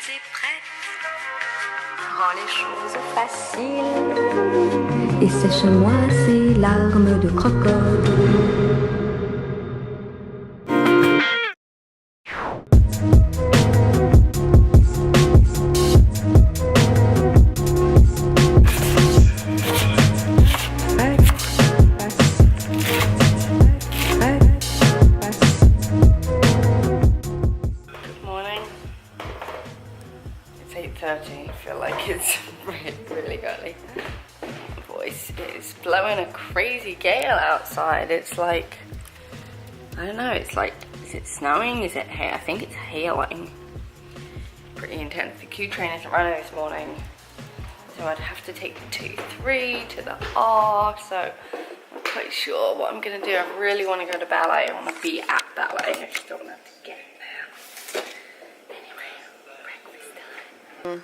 et prête, rend les choses faciles et sèche-moi ces larmes de crocodile. I feel like it's really early. My voice is blowing a crazy gale outside. It's like, I don't know, it's like, is it snowing? Is it I think it's hailing. Pretty intense. The Q train isn't running this morning, so I'd have to take the 2-3 to the R, so I'm not quite sure what I'm gonna do. I really want to go to ballet. I want to be at ballet. I just don't have to get there. Anyway, breakfast time.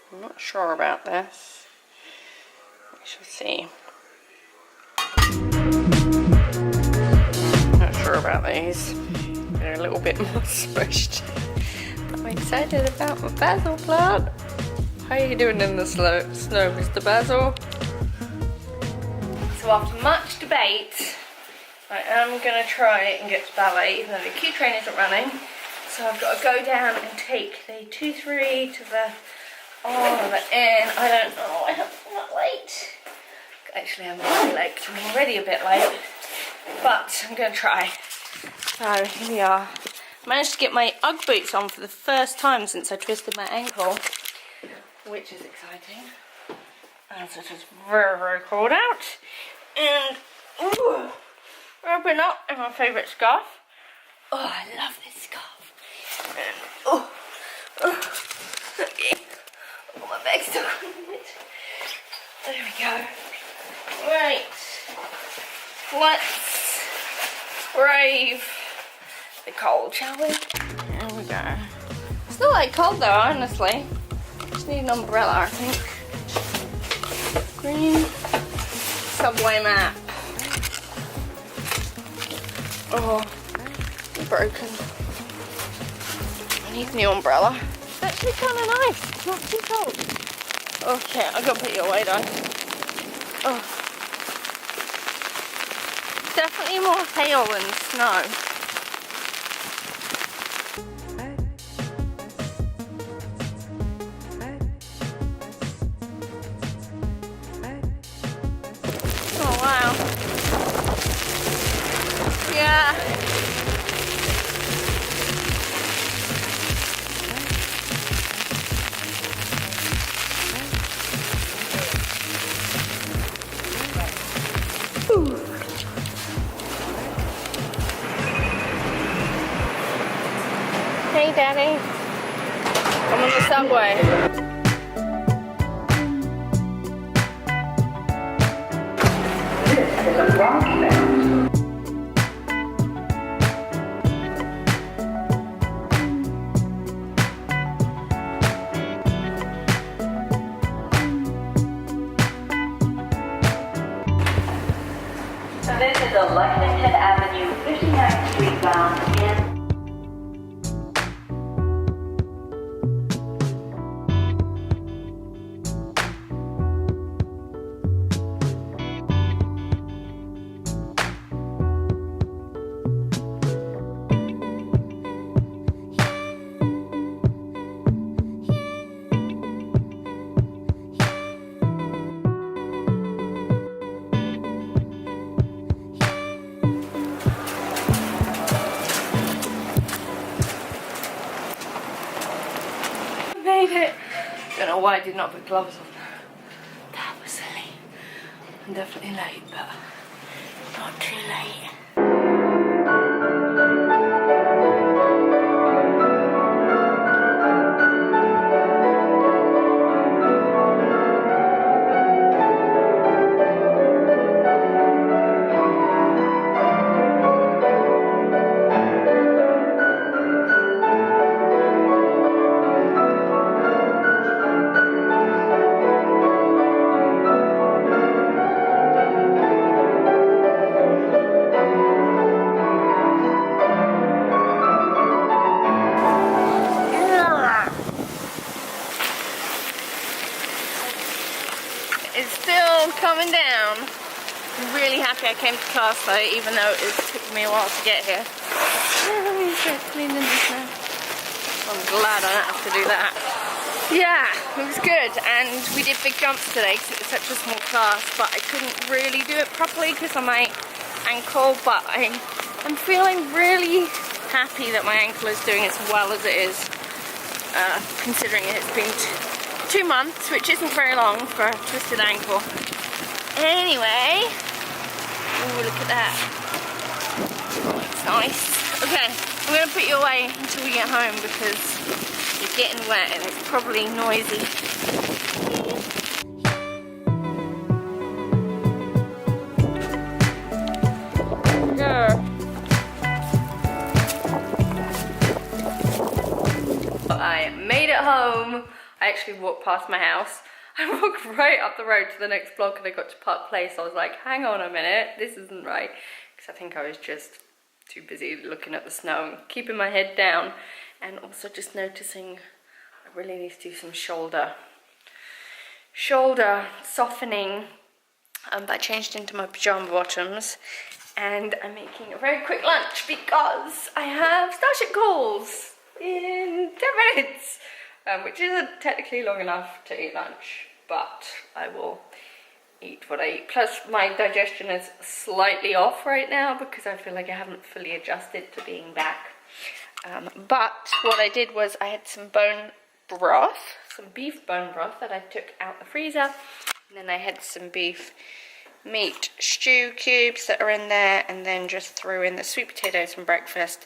I'm not sure about this. We shall see. Not sure about these. They're a little bit more smushed. I'm excited about my basil plant. How are you doing in the snow, Mr. Basil? So after much debate, I am going to try and get to ballet, even though the Q train isn't running. So I've got to go down and take the 2-3 to the the N. I don't know. I'm not late. Actually, I'm really late because I'm already a bit late. But I'm going to try. So here we are. I managed to get my Ugg boots on for the first time since I twisted my ankle, which is exciting. And so it's very, very cold out. And ooh, wrapping up in my favourite scarf. Oh, I love this scarf. And okay. Oh, my bag's stuck on it. There we go. Right. Let's brave the cold, shall we? There we go. It's not that cold though, honestly. Just need an umbrella, I think. Green subway map. Oh, broken. I need a new umbrella. It's actually kind of nice. It's not too cold. Okay, I've got to put you away though. Oh. Definitely more hail than snow. Oh wow. Yeah. Hey, Daddy. I'm on the subway. This is a broadcast. So this is a Lexington Avenue, 59th Street bound in. Made it. Don't know why I did not put gloves on. That was silly. I'm definitely late, but not too late. coming down. I'm really happy I came to class though, even though it took me a while to get here. Cleaning this now. I'm glad I don't have to do that. Yeah, it was good, and we did big jumps today because it was such a small class, but I couldn't really do it properly because of my ankle, but I'm feeling really happy that my ankle is doing as well as it is, considering it's been 2 months, which isn't very long for a twisted ankle. Anyway, oh, look at that. Oh, it's nice. Okay, I'm going to put you away until we get home because you're getting wet and it's probably noisy. I made it home. I actually walked past my house. I walked right up the road to the next block and I got to Park Place. I was like, hang on a minute, this isn't right. Because I think I was just too busy looking at the snow and keeping my head down. And also just noticing I really need to do some shoulder softening. But I changed into my pajama bottoms. And I'm making a very quick lunch because I have Starship calls in 10 minutes. Which isn't technically long enough to eat lunch, but I will eat what I eat. Plus my digestion is slightly off right now because I feel like I haven't fully adjusted to being back. But what I did was I had some bone broth, some beef bone broth that I took out the freezer. And then I had some beef meat stew cubes that are in there, and then just threw in the sweet potatoes from breakfast.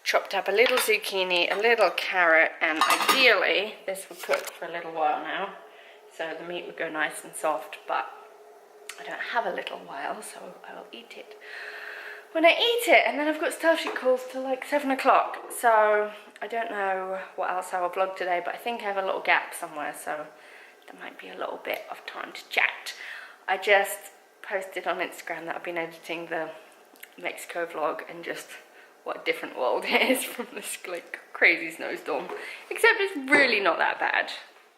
Chopped up a little zucchini, a little carrot, and ideally this would cook for a little while now, so the meat would go nice and soft, but I don't have a little while, so I'll eat it when I eat it. And then I've got Starship calls till like 7 o'clock, so I don't know what else I will vlog today, but I think I have a little gap somewhere, so there might be a little bit of time to chat. I just posted on Instagram that I've been editing the Mexico vlog, and just what a different world it is from this like crazy snowstorm. Except it's really not that bad.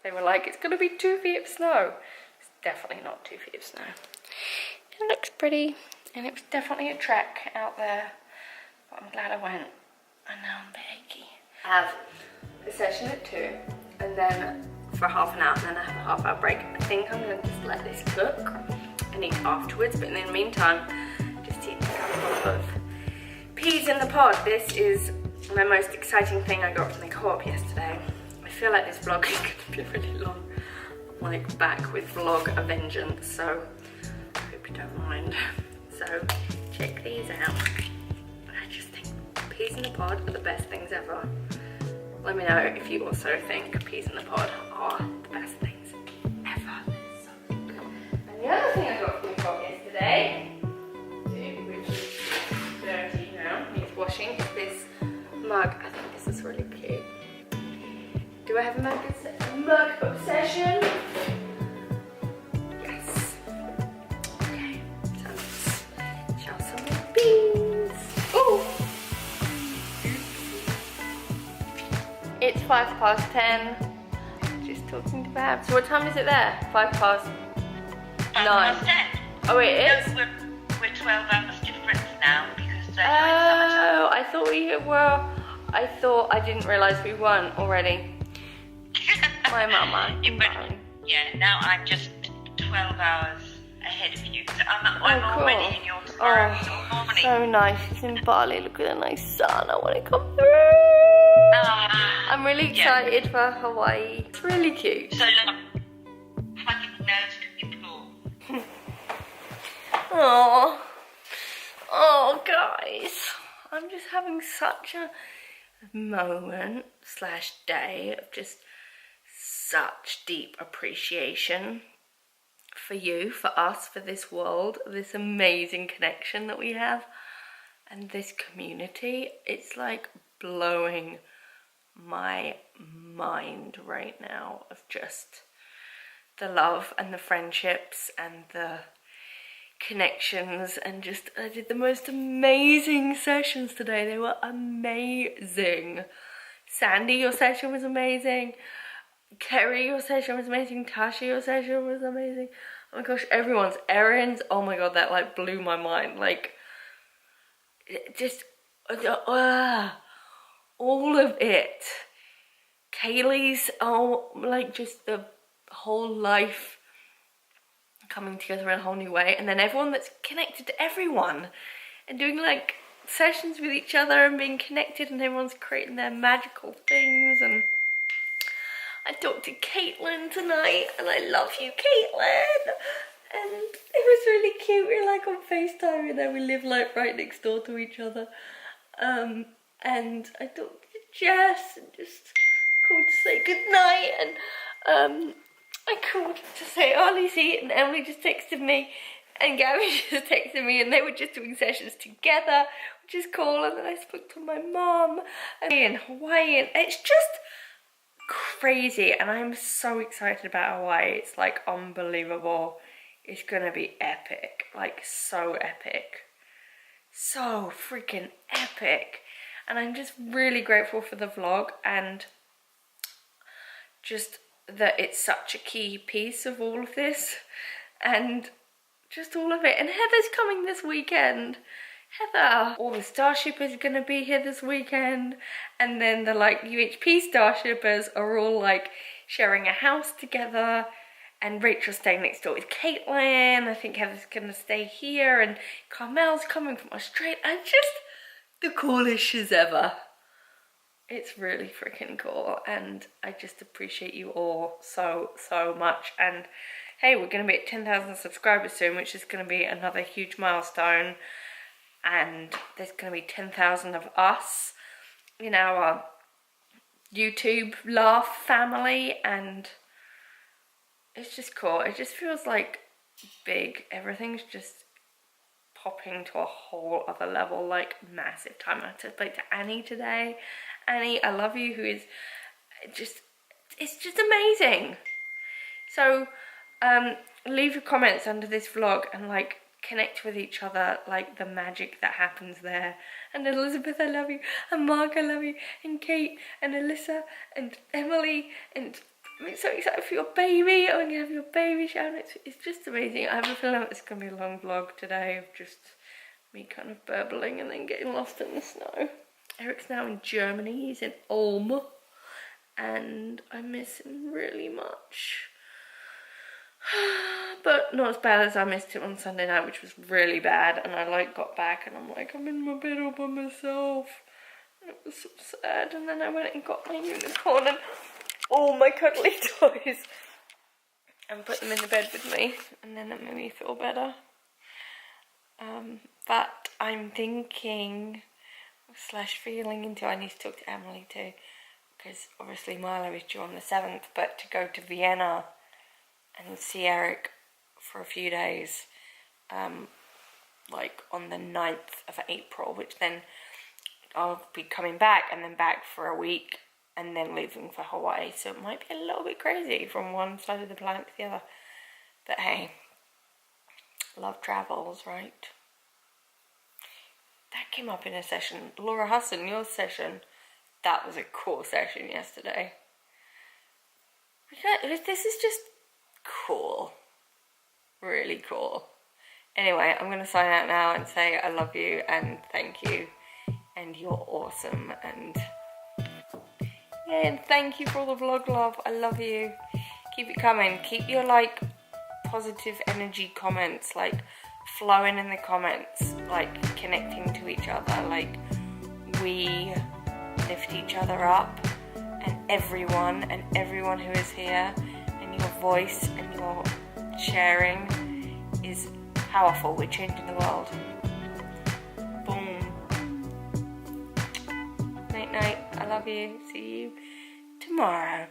They were like, it's gonna be 2 feet of snow. It's definitely not 2 feet of snow. It looks pretty, and it was definitely a trek out there, but I'm glad I went. And now I'm a bit achy. I have a session at 2, and then for half an hour, and then I have a half-hour break. I think I'm gonna just let this cook and eat afterwards, but in the meantime, just eat a couple of peas in the pod. This is my most exciting thing I got from the co-op yesterday. I feel like this vlog is going to be really long. I'm like back with vlog a vengeance, so I hope you don't mind. So check these out. I just think peas in the pod are the best things ever. Let me know if you also think peas in the pod are the best things ever. So, and the other thing I got from the co-op yesterday, washing, is this mug. I think this is really cute. Do I have a mug obsession? Yes. Okay, so let's show some beans. Oh! It's 10:05. Just talking to Babs. So what time is it there? 9:05. Oh, it is? No, we're 12 hours difference now. Oh, I thought we were. I didn't realise we weren't already. My mama. Yeah, now I'm just 12 hours ahead of you. So I'm cool. already in your morning. So nice. It's in Bali. Look at the nice sun. I want to come through. I'm really excited for Hawaii. It's really cute. So look, how many nose can you pull? Oh, guys, I'm just having such a moment / day of just such deep appreciation for you, for us, for this world, this amazing connection that we have, and this community. It's like blowing my mind right now of just the love and the friendships and the connections, and just I did the most amazing sessions today. They were amazing. Sandy, your session was amazing. Kerry, your session was amazing. Tasha, your session was amazing. Oh my gosh, everyone's errands. Oh my god, that like blew my mind. Like, just all of it. Kaylee's, like just the whole life coming together in a whole new way, and then everyone that's connected to everyone and doing like sessions with each other and being connected, and everyone's creating their magical things. And I talked to Caitlin tonight, and I love you, Caitlin. And it was really cute. We were like on FaceTime, and then we live like right next door to each other. And I talked to Jess and just called to say goodnight. And I called to say Lizzie, and Emily just texted me, and Gabby just texted me, and they were just doing sessions together, which is cool. And then I spoke to my mom in Hawaii, and it's just crazy. And I'm so excited about Hawaii. It's like unbelievable. It's gonna be epic, like so epic, so freaking epic. And I'm just really grateful for the vlog, and just that it's such a key piece of all of this, and just all of it. And Heather's coming this weekend. Heather, all the Starshippers are gonna be here this weekend, and then the like UHP Starshippers are all like sharing a house together, and Rachel's staying next door with Caitlin. I think Heather's gonna stay here, and Carmel's coming from Australia, and just the coolest shiz ever. It's really freaking cool, and I just appreciate you all so much. And hey, we're gonna be at 10,000 subscribers soon, which is gonna be another huge milestone. And there's gonna be 10,000 of us in our YouTube Laugh family, and it's just cool. It just feels like big. Everything's just popping to a whole other level, like massive time. I had to speak to Annie today. Annie, I love you, who is just, it's just amazing. So leave your comments under this vlog and like connect with each other, like the magic that happens there. And Elizabeth, I love you, and Mark, I love you, and Kate, and Alyssa, and Emily, and I'm so excited for your baby. I'm gonna have your baby shower. It's just amazing. I have a feeling it's gonna be a long vlog today of just me kind of burbling and then getting lost in the snow. Eric's now in Germany. He's in Ulm, and I miss him really much. But not as bad as I missed him on Sunday night, which was really bad. And I like got back, and I'm like, I'm in my bed all by myself. And it was so sad. And then I went and got my unicorn and all my cuddly toys and put them in the bed with me, and then it made me feel better. But I'm thinking / feeling into, I need to talk to Emily too, because obviously Milo is due on the 7th, but to go to Vienna and see Eric for a few days, like on the 9th of April, which then I'll be coming back, and then back for a week, and then leaving for Hawaii. So it might be a little bit crazy from one side of the planet to the other. But hey, love travels, right? That came up in a session. Laura Husson, your session. That was a cool session yesterday. This is just cool. Really cool. Anyway, I'm going to sign out now and say I love you and thank you. And you're awesome. And yeah, and thank you for all the vlog love. I love you. Keep it coming. Keep your like positive energy comments like flowing in the comments, like connecting to each other, like we lift each other up, and everyone who is here, and your voice and your sharing is powerful. We're changing the world. Boom. Night night. I love you. See you tomorrow.